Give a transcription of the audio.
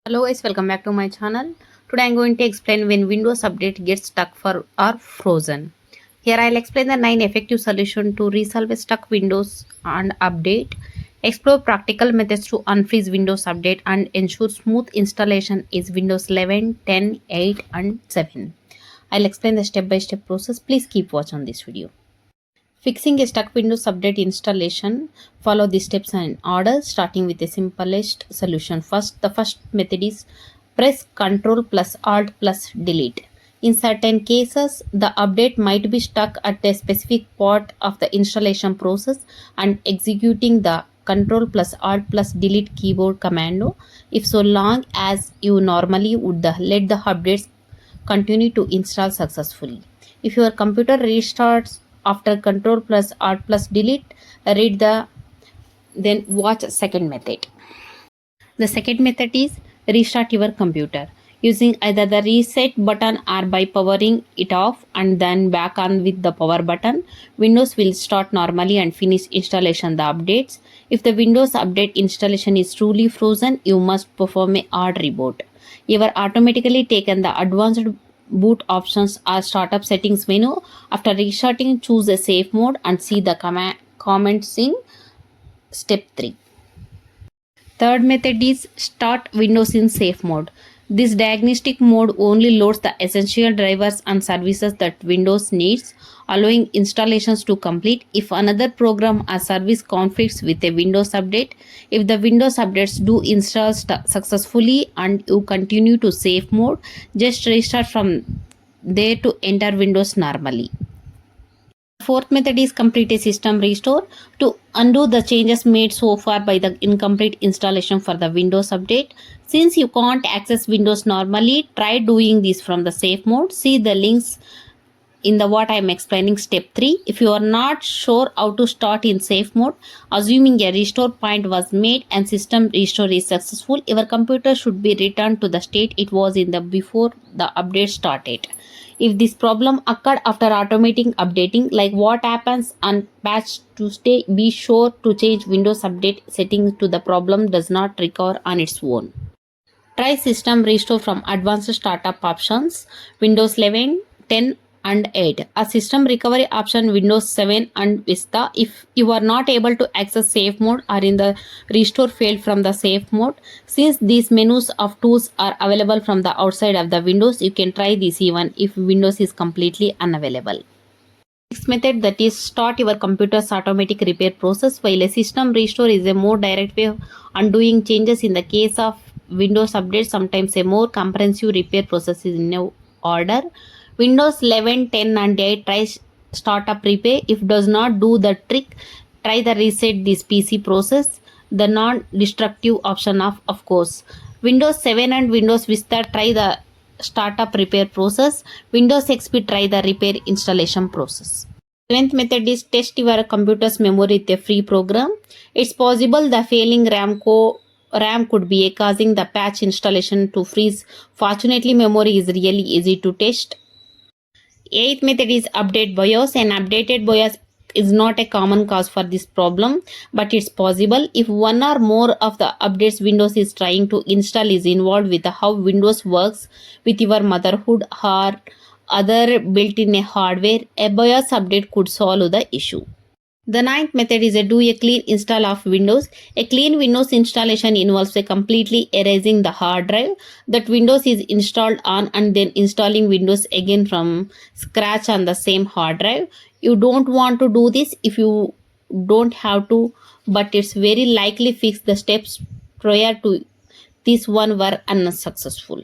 Hello guys, welcome back to my channel. Today I'm going to explain when Windows update gets stuck for or frozen. Here I'll explain the 9 effective solutions to resolve a stuck Windows and update, explore practical methods to unfreeze Windows update and ensure smooth installation is Windows 11, 10, 8 and 7. I'll explain the step-by-step process. Please keep watch on this video. Fixing a stuck Windows update installation, follow the steps in order, starting with the simplest solution. The first method is press Ctrl plus Alt plus Delete. In certain cases, the update might be stuck at a specific part of the installation process and executing the Ctrl plus Alt plus Delete keyboard commando, if so long as you normally would let the updates continue to install successfully. If your computer restarts after Ctrl plus Alt plus Delete, then watch second method. The second method is restart your computer using either the reset button or by powering it off and then back on with the power button. Windows will start normally and finish installation the updates. If the Windows update installation is truly frozen, you must perform a hard reboot. You are automatically taken the advanced boot options or startup settings menu. After restarting, choose a safe mode and see the comments in step 3. Third method is start Windows in safe mode. This diagnostic mode only loads the essential drivers and services that Windows needs, allowing installations to complete. If another program or service conflicts with a Windows update, if the Windows updates do install successfully and you continue to safe mode, just restart from there to enter Windows normally. Fourth method is complete a system restore to undo the changes made so far by the incomplete installation for the Windows update. Since you can't access Windows normally, try doing this from the safe mode. See the links in the what I am explaining step 3. If you are not sure how to start in safe mode, assuming a restore point was made and system restore is successful, your computer should be returned to the state it was in the before the update started. If this problem occurred after automating updating, like what happens on patch Tuesday, be sure to change Windows update settings to the problem does not recover on its own. Try system restore from advanced startup options, Windows 11, 10 and 8. A system recovery option Windows 7 and Vista. If you are not able to access safe mode or in the restore failed from the safe mode, since these menus of tools are available from the outside of the Windows, you can try this even if Windows is completely unavailable. Next method, that is start your computer's automatic repair process. While a system restore is a more direct way of undoing changes, in the case of Windows update, sometimes a more comprehensive repair process is in order. Windows 11, 10 and 8 try startup repair. If does not do the trick, try the reset this PC process, the non-destructive option of course. Windows 7 and Windows Vista try the startup repair process. Windows XP try the repair installation process. Seventh method is test your computer's memory with a free program. It's possible the failing RAM could be causing the patch installation to freeze. Fortunately, memory is really easy to test. Eighth method is update BIOS. An updated BIOS is not a common cause for this problem, but it's possible if one or more of the updates Windows is trying to install is involved with how Windows works with your motherboard or other built-in hardware. A BIOS update could solve the issue. The ninth method is do a clean install of Windows. A clean Windows installation involves completely erasing the hard drive that Windows is installed on and then installing Windows again from scratch on the same hard drive. You don't want to do this if you don't have to, but it's very likely fix the steps prior to this one were unsuccessful.